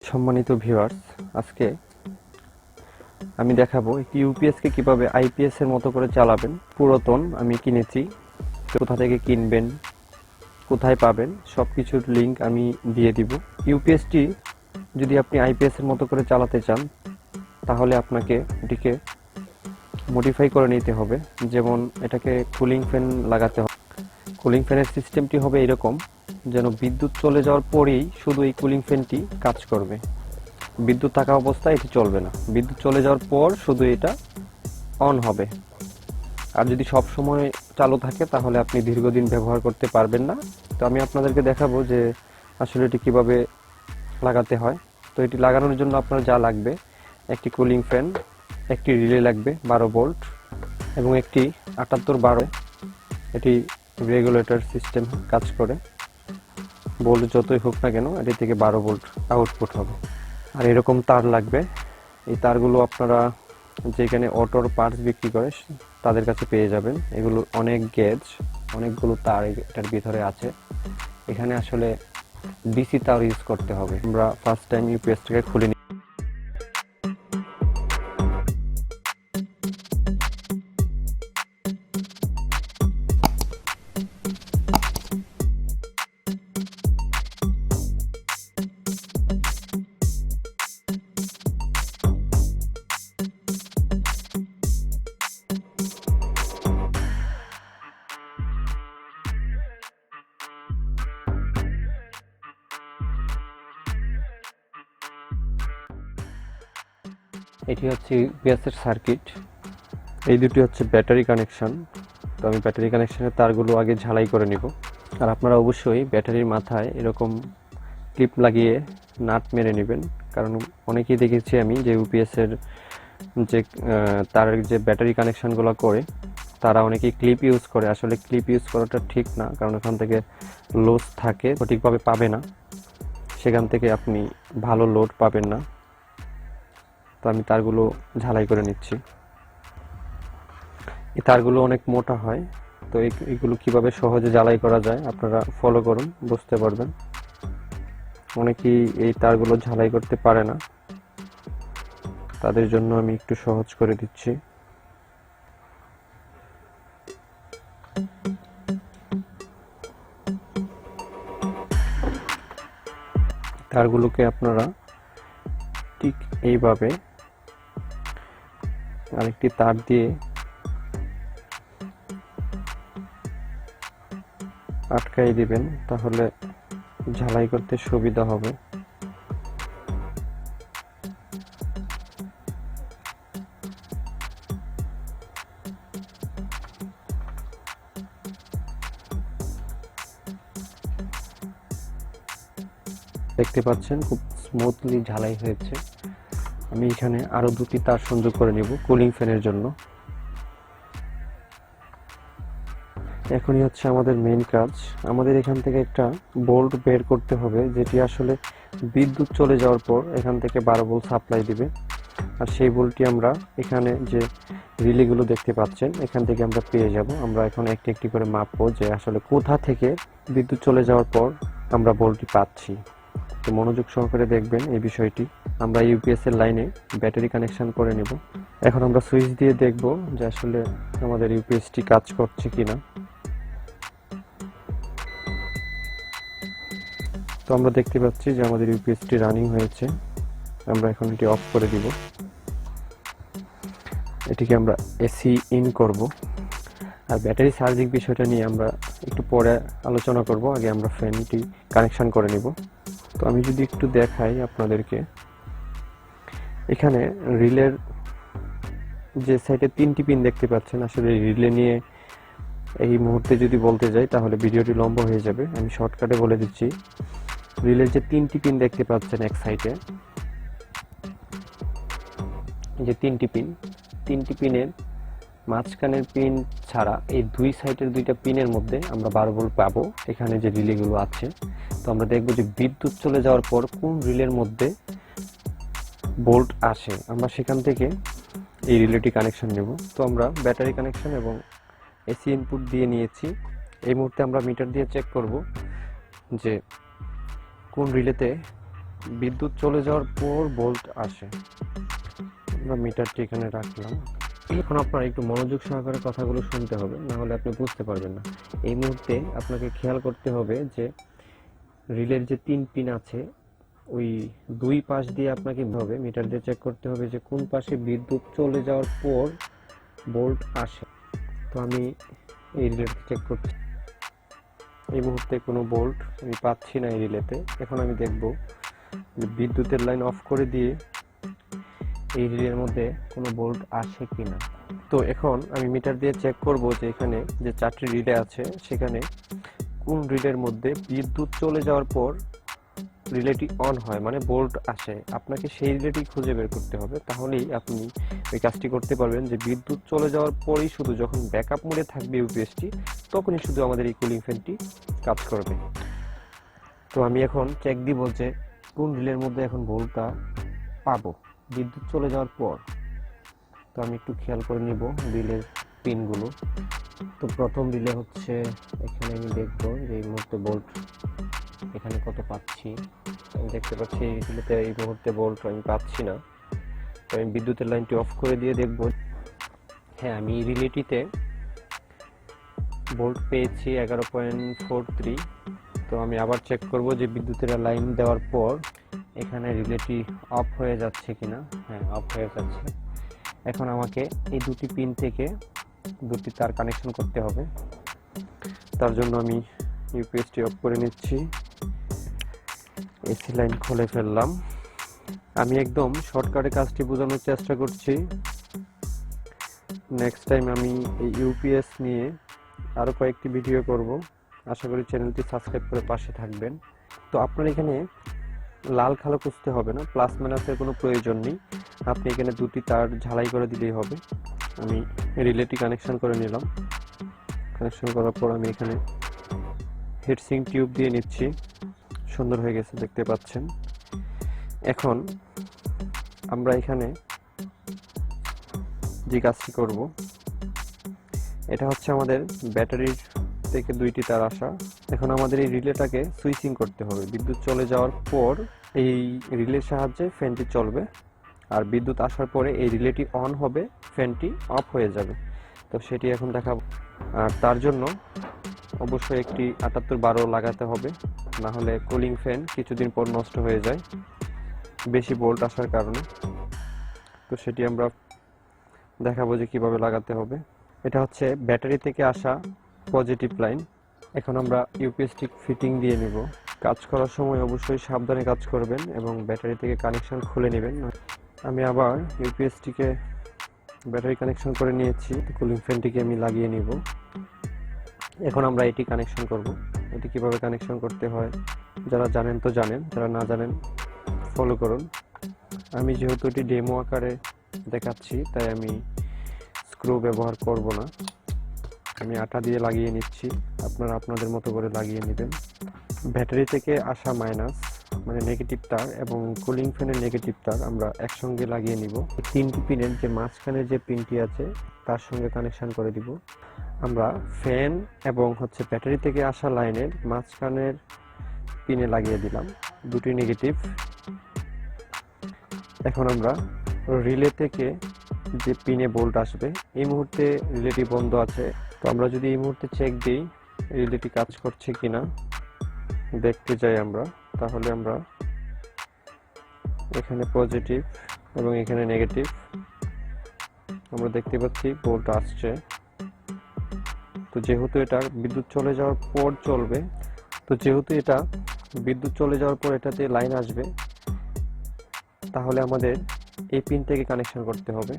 সম্মানিত ভিউয়ার্স, আজকে আমি দেখাবো একটি ইউপিএস কে কিভাবে আইপিএস এর মতো করে চালাবেন। পুরাতন আমি কিনেছি, কোথা থেকে কিনবেন, কোথায় পাবেন, সবকিছুর লিংক আমি দিয়ে দিব। ইউপিএসটি যদি আপনি আইপিএস এর মতো করে চালাতে চান, তাহলে আপনাকে এটিকে মডিফাই করে নিতে হবে। যেমন এটাকে কুলিং ফ্যান লাগাতে হবে। কুলিং ফ্যানের সিস্টেমটি হবে এরকম, যেন বিদ্যুৎ চলে যাওয়ার পরেই শুধু এই কুলিং ফ্যানটি কাজ করবে। বিদ্যুৎ থাকা অবস্থায় এটি চলবে না, বিদ্যুৎ চলে যাওয়ার পর শুধু এটা অন হবে। আর যদি সব সময় চালু থাকে তাহলে আপনি দীর্ঘদিন ব্যবহার করতে পারবেন না। তো আমি আপনাদেরকে দেখাবো যে আসলে এটি কিভাবে লাগাতে হয়। তো এটি লাগানোর জন্য আপনার যা লাগবে, একটি কুলিং ফ্যান, একটি রিলে লাগবে 12 ভোল্ট এবং একটি 7812। এটি রেগুলেটর সিস্টেম কাজ করে, ভোল্ট যতই হোক না কেন এটি থেকে 12 ভোল্ট আউটপুট হবে। আর এরকম তার লাগবে। এই তারগুলো আপনারা যেখানে অটোর পার্টস বিক্রি করে তাদের কাছে পেয়ে যাবেন। এগুলো অনেক গেজ, অনেকগুলো তার এটার ভিতরে আছে। এখানে আসলে ডিসি তার ইউজ করতে হবে। আমরা ফার্স্ট টাইম ইউপিএসটাকে খুলে নিই। এটি হচ্ছে ইউপিএস এর সার্কিট, এই দুটি হচ্ছে ব্যাটারি কানেকশন। তো আমি ব্যাটারি কানেকশনের তারগুলো আগে ঝালাই করে নিব। আর আপনারা অবশ্যই ব্যাটারির মাথায় এরকম ক্লিপ লাগিয়ে নাট মেরে নেবেন, কারণ অনেকেই দেখেছি আমি যে ইউপিএস এর যে তারের যে ব্যাটারি কানেকশনগুলো করে তারা অনেকেই ক্লিপ ইউজ করে। আসলে ক্লিপ ইউজ করাটা ঠিক না, কারণ ওখান থেকে লোড থাকে, সঠিকভাবে পাবে না, সেখান থেকে আপনি ভালো লোড পাবেন না। তো আমি তারগুলো ঝালাই করে নিচ্ছি। এই তারগুলো অনেক মোটা হয়, তো এগুলো কিভাবে সহজে ঝালাই করা যায় আপনারা ফলো করুন, বুঝতে পারবেন। অনেকেই এই তারগুলো ঝালাই করতে পারে না, তাদের জন্য আমি একটু সহজ করে দিচ্ছি। তারগুলোকে আপনারা ঠিক এইভাবে আরেকটি তার দিয়ে আটকাই দিবেন, তাহলে ঝালাই করতে সুবিধা হবে। দেখতে পাচ্ছেন খুব স্মুথলি ঝালাই হয়েছে। আমি এখানে আরো দুটি তার সংযোগ করে নিব কুলিং ফ্যানের জন্য। এখনই হচ্ছে আমাদের মেইন কাজ। আমাদের এখান থেকে একটা বোল্ট বের করতে হবে, যেটি আসলে বিদ্যুৎ চলে যাওয়ার পর এখান থেকে 12 ভোল্ট সাপ্লাই দিবে। আর সেই বোল্টটি আমরা এখানে যে রিলেগুলো দেখতে পাচ্ছেন এখান থেকে আমরা পেয়ে যাব। আমরা এখন একটি একটি করে মাপবো যে আসলে কোথা থেকে বিদ্যুৎ চলে যাওয়ার পর আমরা বোল্টটি পাচ্ছি। তো মনোযোগ সহকারে দেখবেন এই বিষয়টি। আমরা ইউপিএস এর লাইনে ব্যাটারি কানেকশন করে নেব। এখন আমরা সুইচ দিয়ে দেখব যে আসলে আমাদের ইউপিএসটি কাজ করছে কিনা। তো আমরা দেখতে পাচ্ছি যে আমাদের ইউপিএসটি রানিং হয়েছে। আমরা এখন এটি অফ করে দিব। এটিকে আমরা এসি ইন করব। আর ব্যাটারি চার্জিং বিষয়টা নিয়ে আমরা একটু পরে আলোচনা করব, আগে আমরা ফ্যানটি কানেকশন করে নিব। তো আমি যদি একটু দেখাই আপনাদেরকে, এখানে রিলের যে সাইডে 3টি পিন দেখতে পাচ্ছেন, আসলে রিলে নিয়ে এই মুহূর্তে যদি বলতে যাই তাহলে ভিডিওটি লম্বা হয়ে যাবে। আমি শর্টকাটে বলে দিচ্ছি। রিলের যে 3টি পিন দেখতে পাচ্ছেন এক সাইডে, যে 3টি পিনের মাঝখানের পিন ছাড়া এই দুই সাইডের দুইটা পিনের মধ্যে আমরা 12 ভোল্ট পাবো। এখানে যে রিলেগুলো আছে, তো আমরা দেখবো যে বিদ্যুৎ চলে যাওয়ার পর কোন রিলের মধ্যে ভোল্ট আসে, আমরা সেখান থেকে এই রিলেটি কানেকশন নেব। তো আমরা ব্যাটারি কানেকশন এবং এসি ইনপুট দিয়ে নিয়েছি। এই মুহূর্তে আমরা মিটার দিয়ে চেক করব যে কোন রিলেতে বিদ্যুৎ চলে যাওয়ার পর ভোল্ট আসে। আমরা মিটারটি এখানে রাখলাম। এখন আপনার একটু মনোযোগ সহকারে কথাগুলো শুনতে হবে, না হলে আপনি বুঝতে পারবেন না। এই মুহূর্তে আপনাকে খেয়াল করতে হবে যে রিলের যে 3 পিন আছে ওই 2 পাশ দিয়ে আপনাকে হবে মিটার দিয়ে চেক করতে হবে যে কোন পাশে বিদ্যুৎ চলে যাওয়ার পর ভোল্ট আসে। তো আমি এই রিলেটি চেক করছি, এই মুহূর্তে কোনো ভোল্ট আমি পাচ্ছি না এই রিলেতে। এখন আমি দেখব যে বিদ্যুতের লাইন অফ করে দিয়ে এই রিলের মধ্যে কোনো ভোল্ট আসে কিনা। তো এখন আমি মিটার দিয়ে চেক করব যে এখানে যে 4টি রিলে আছে সেখানে কোন রিলের মধ্যে বিদ্যুৎ চলে যাওয়ার পর রিলেটি অন হয়, মানে ভোল্ট আসে। আপনাকে সেই রিলেটি খুঁজে বের করতে হবে, তাহলেই আপনি ওই কাজটি করতে পারবেন যে বিদ্যুৎ চলে যাওয়ার পরেই শুধু যখন ব্যাকআপ মোডে থাকবে ইউপিএসটি তখনই শুধু আমাদের এই কুলিং ফ্যানটি কাজ করবে। তো আমি এখন চেক দিব যে কোন রিলের মধ্যে এখন ভোল্টটা পাবো বিদ্যুৎ চলে যাওয়ার পর। তো আমি একটু খেয়াল করে নিব রিলের পিনগুলো। তো প্রথম রিলে হচ্ছে এখানে আমি দেখবো যে এই মুহূর্তে ভোল্ট এখানে কত পাচ্ছি। আমি দেখতে পাচ্ছি এই রিলেতে এই মুহূর্তে ভোল্ট আমি পাচ্ছি না। তো আমি বিদ্যুতের লাইনটি অফ করে দিয়ে দেখব। হ্যাঁ, আমি এই রিলেটিতে ভোল্ট পেয়েছি 11.43। তো আমি আবার চেক করব যে বিদ্যুতের লাইন দেওয়ার পর এখানে রিলেটি অফ হয়ে যাচ্ছে কিনা। হ্যাঁ, অফ হয়ে যাচ্ছে। এখন আমাকে এই দুটি পিন থেকে দুটি তার কানেকশন করতে হবে। তার জন্য আমি ইউপিএসটি অফ করে নিচ্ছি, এসি লাইন খুলে ফেললাম। আমি একদম শর্টকাটে কাজটি বোঝানোর চেষ্টা করছি। নেক্সট টাইম আমি এই ইউপিএস নিয়ে আরও কয়েকটি ভিডিও করব। আশা করি চ্যানেলটি সাবস্ক্রাইব করে পাশে থাকবেন। তো আপনার এখানে লাল কালো খুঁজতে হবে না, প্লাস মাইনাসের কোনো প্রয়োজন নেই। আপনি এখানে দুটি তার ঝালাই করে দিলেই হবে। আমি রিলেটি কানেকশন করে নিলাম। কানেকশন করার পর আমি এখানে হিটসিঙ্ক টিউব দিয়ে নিচ্ছি। সুন্দর হয়ে গেছে, দেখতে পাচ্ছেন। এখন আমরা এখানে যে কাজটি করব, এটা হচ্ছে আমাদের ব্যাটারির থেকে দুইটি তার আসা। এখন আমাদের এই রিলেটাকে সুইচিং করতে হবে। বিদ্যুৎ চলে যাওয়ার পর এই রিলের সাহায্যে ফ্যানটি চলবে, আর বিদ্যুৎ আসার পরে এই রিলেটি অন হবে, ফ্যানটি অফ হয়ে যাবে। তো সেটি এখন দেখাবো। আর তার জন্য অবশ্যই একটি 7812 লাগাতে হবে, না হলে কুলিং ফ্যান কিছুদিন পর নষ্ট হয়ে যায় বেশি ভোল্ট আসার কারণে। তো সেটি আমরা দেখাবো যে কিভাবে লাগাতে হবে। এটা হচ্ছে ব্যাটারি থেকে আসা পজিটিভ লাইন। এখন আমরা ইউপিএসটি ফিটিং দিয়ে নিব। কাজ করার সময় অবশ্যই সাবধানে কাজ করবেন এবং ব্যাটারি থেকে কানেকশন খুলে নেবেন। আমি আবার ইউপিএসটিকে ব্যাটারি কানেকশন করে নিয়েছি। কুলিং ফ্যানটিকে আমি লাগিয়ে নিব। এখন আমরা এটি কানেকশন করব। এটি কিভাবে কানেকশন করতে হয় যারা জানেন তো জানেন, যারা না জানেন ফলো করুন। আমি যেহেতু এটি ডেমো আকারে দেখাচ্ছি তাই আমি স্ক্রু ব্যবহার করব না, আমি আটা দিয়ে লাগিয়ে নিচ্ছি। আপনারা আপনাদের মতো করে লাগিয়ে নেবেন। ব্যাটারি থেকে আসা মাইনাস মানে নেগেটিভ তার এবং কুলিং ফ্যানের নেগেটিভ তার আমরা একসঙ্গে লাগিয়ে নিব। তিনটি পিনের যে মাঝখানে যে পিনটি আছে তার সঙ্গে কানেকশন করে দিব। আমরা ফ্যান এবং হচ্ছে ব্যাটারি থেকে আসা লাইনের মাঝখানের পিনে লাগিয়ে দিলাম দুটি নেগেটিভ। এখন আমরা রিলে থেকে যে পিনে ভোল্ট আসবে, এই মুহূর্তে রিলেটি বন্ধ আছে। তো আমরা যদি এই মুহূর্তে চেক দিই রিলেটি কাজ করছে কিনা দেখতে যাই আমরা, তাহলে আমরা এখানে পজিটিভ এবং এখানে নেগেটিভ আমরা দেখতে পাচ্ছি ভোল্ট আসছে। তো যেহেতু এটা বিদ্যুৎ চলে যাওয়ার পর চলবে, তো যেহেতু এটা বিদ্যুৎ চলে যাওয়ার পর এটাতে লাইন আসবে, তাহলে আমাদের এই পিন থেকে কানেকশন করতে হবে,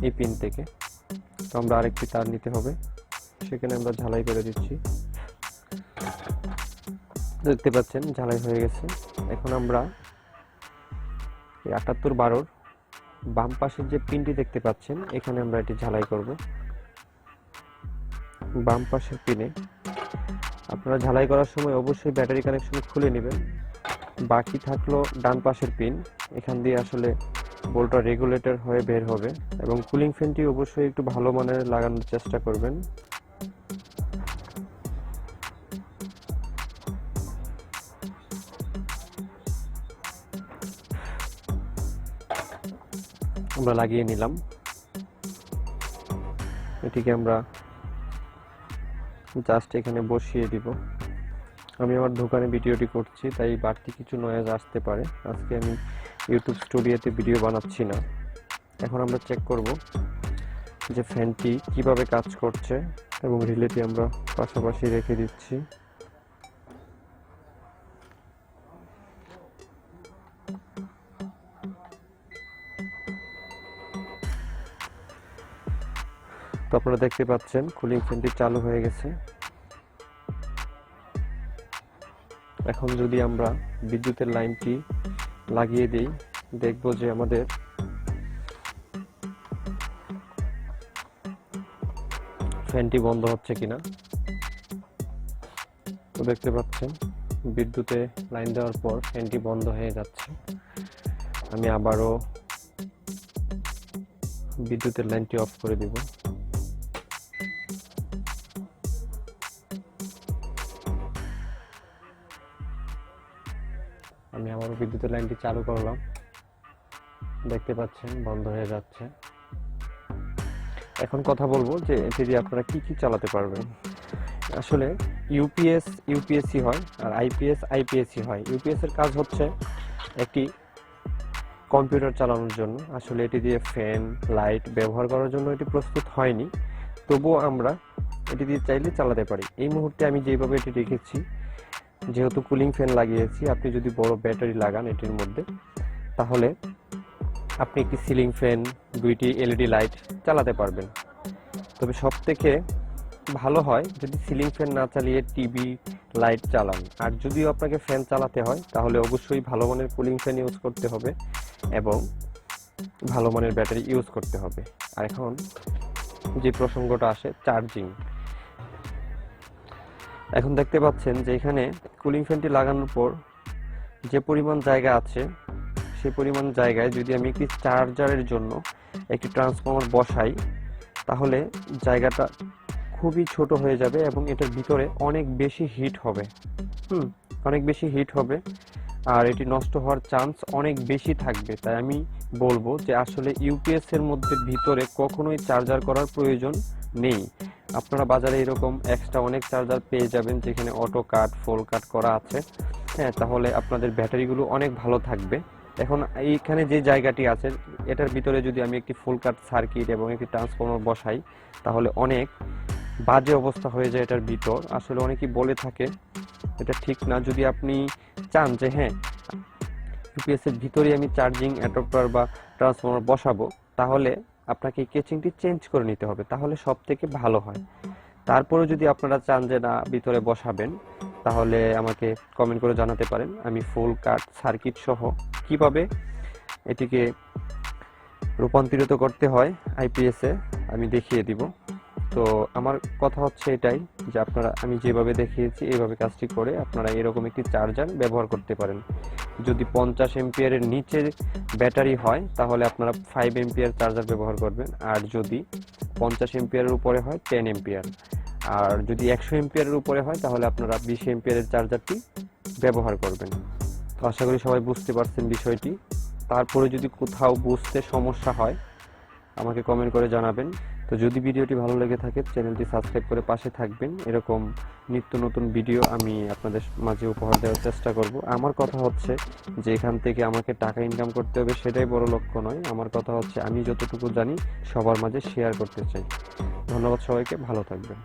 এই পিন থেকে। তো আমরা আরেকটি তার নিতে হবে, সেখানে আমরা ঝালাই করে দিচ্ছি। দেখতে পাচ্ছেন ঝালাই হয়ে গেছে। এখন আমরা এই 7812 বাম পাশের যে পিনটি দেখতে পাচ্ছেন এখানে আমরা এটি ঝালাই করব। বাম পাশের পিনে আপনারা ঝালাই করার সময় অবশ্যই ব্যাটারি কানেকশন খুলে নেবেন। বাকি থাকলো ডান পাশের পিন, এখান দিয়ে আসলে ভোল্টটা রেগুলেটর হয়ে বের হবে। এবং কুলিং ফ্যানটি অবশ্যই একটু ভালো মানের লাগানোর চেষ্টা করবেন। আমরা লাগিয়ে নিলাম। এটিকে আমরা জাস্ট এখানে বসিয়ে দিব। আমি আমার দোকানে ভিডিওটি করছি, তাই বাড়তি কিছু নয়েজ আসতে পারে। আজকে আমি ইউটিউব স্টুডিওতে ভিডিও বানাচ্ছি না। এখন আমরা চেক করব যে ফ্যানটি কিভাবে কাজ করছে, এবং রিলেটি আমরা পাশাপাশি রেখে দিচ্ছি। তো আপনারা দেখতে পাচ্ছেন কুলিং ফ্যানটি চালু হয়ে গেছে। এখন যদি আমরা বিদ্যুতের লাইনটি লাগিয়ে দিই, দেখব যে আমাদের ফ্যানটি বন্ধ হচ্ছে কিনা। তো দেখতে পাচ্ছেন বিদ্যুতে লাইন দেওয়ার পর ফ্যানটি বন্ধ হয়ে যাচ্ছে। আমি আবারও বিদ্যুতের লাইনটি অফ করে দিব। আমি আবারও বিদ্যুতের লাইনটি চালু করলাম, দেখতে পাচ্ছেন বন্ধ হয়ে যাচ্ছে। এখন কথা বলবো যে এটি দিয়ে আপনারা কি কি চালাতে পারবেন। আসলে ইউপিএস ইউপিএসসি হয়, আর আইপিএস আইপিএসসি হয়। ইউপিএস এর কাজ হচ্ছে একটি কম্পিউটার চালানোর জন্য। আসলে এটি দিয়ে ফ্যান লাইট ব্যবহার করার জন্য এটি প্রস্তুত হয়নি, তবুও আমরা এটি দিয়ে চাইলে চালাতে পারি। এই মুহূর্তে আমি যেভাবে এটি রেখেছি, যেহেতু কুলিং ফ্যান লাগিয়েছি, আপনি যদি বড় ব্যাটারি লাগান এটির মধ্যে, তাহলে আপনি একটি সিলিং ফ্যান, 2টি এলইডি লাইট চালাতে পারবেন। তবে সব থেকে ভালো হয় যদি সিলিং ফ্যান না চালিয়ে টিভি লাইট চালান। আর যদিও আপনাকে ফ্যান চালাতে হয়, তাহলে অবশ্যই ভালো মানের কুলিং ফ্যান ইউজ করতে হবে এবং ভালো মানের ব্যাটারি ইউজ করতে হবে। আর এখন যে প্রসঙ্গটা আসে, চার্জিং। এখন দেখতে পাচ্ছেন যে এখানে কুলিং ফ্যানটি লাগানোর পর যে পরিমাণ জায়গা আছে, সেই পরিমাণ জায়গায় যদি আমি একটি চার্জারের জন্য একটি ট্রান্সফর্মার বসাই, তাহলে জায়গাটা খুবই ছোট হয়ে যাবে এবং এটার ভিতরে অনেক বেশি হিট হবে। অনেক বেশি হিট হবে, আর এটি নষ্ট হওয়ার চান্স অনেক বেশি থাকবে। তাই আমি বলবো যে আসলে ইউপিএস এর মধ্যে ভিতরে কখনোই চার্জার করার প্রয়োজন নেই। আপনারা বাজারে এরকম এক্সট্রা অনেক চার্জার পেয়ে যাবেন, যেখানে অটো কাট, ফুল কাট করা আছে। হ্যাঁ, তাহলে আপনাদের ব্যাটারিগুলো অনেক ভালো থাকবে। এখন এইখানে যে জায়গাটি আছে, এটার ভিতরে যদি আমি একটি ফুল কাট সার্কিট এবং একটি ট্রান্সফর্মার বসাই, তাহলে অনেক বাজে অবস্থা হয়ে যায় এটার ভিতর। আসলে অনেকেই বলে থাকে, এটা ঠিক না। যদি আপনি চান যে হ্যাঁ ইউপিএস এর ভিতরে আমি চার্জিং অ্যাডাপ্টার বা ট্রান্সফর্মার বসাবো, তাহলে আপনাকে এই কেচিংটি চেঞ্জ করে নিতে হবে, তাহলে সব থেকে ভালো হয়। তারপরে যদি আপনারা চান যে না ভিতরে বসাবেন, তাহলে আমাকে কমেন্ট করে জানাতে পারেন। আমি ফুল কাট সার্কিট সহ কিভাবে এটিকে রূপান্তরিত করতে হয় আইপিএস এ আমি দেখিয়ে দিব। তো আমার কথা হচ্ছে এটাই যে আপনারা আমি যেভাবে দেখিয়েছি এইভাবে কাজটি করে আপনারা এরকম একটি চার্জার ব্যবহার করতে পারেন। যদি 50 এম্পিয়ারের নিচে ব্যাটারি হয়, তাহলে আপনারা 5 এম্পিয়ার চার্জার ব্যবহার করবেন। আর যদি 50 এম্পিয়ারের উপরে হয় 10 এম্পিয়ার। আর যদি 100 এম্পিয়ারের উপরে হয়, তাহলে আপনারা 20 এম্পিয়ারের চার্জারটি ব্যবহার করবেন। তো আশা করি সবাই বুঝতে পারছেন বিষয়টি। তারপরে যদি কোথাও বুঝতে সমস্যা হয়, আমাকে কমেন্ট করে জানাবেন। তো যদি ভিডিওটি ভালো লেগে থাকে, চ্যানেলটি সাবস্ক্রাইব করে পাশে থাকবেন। এরকম নিত্য নতুন ভিডিও আমি আপনাদের মাঝে উপহার দেওয়ার চেষ্টা করব। আমার কথা হচ্ছে যে এখান থেকে আমাকে টাকা ইনকাম করতে হবে, সেটাই বড় লক্ষ্য নয়। আমার কথা হচ্ছে আমি যতটুকু জানি সবার মাঝে শেয়ার করতে চাই। ধন্যবাদ সবাইকে, ভালো থাকবেন।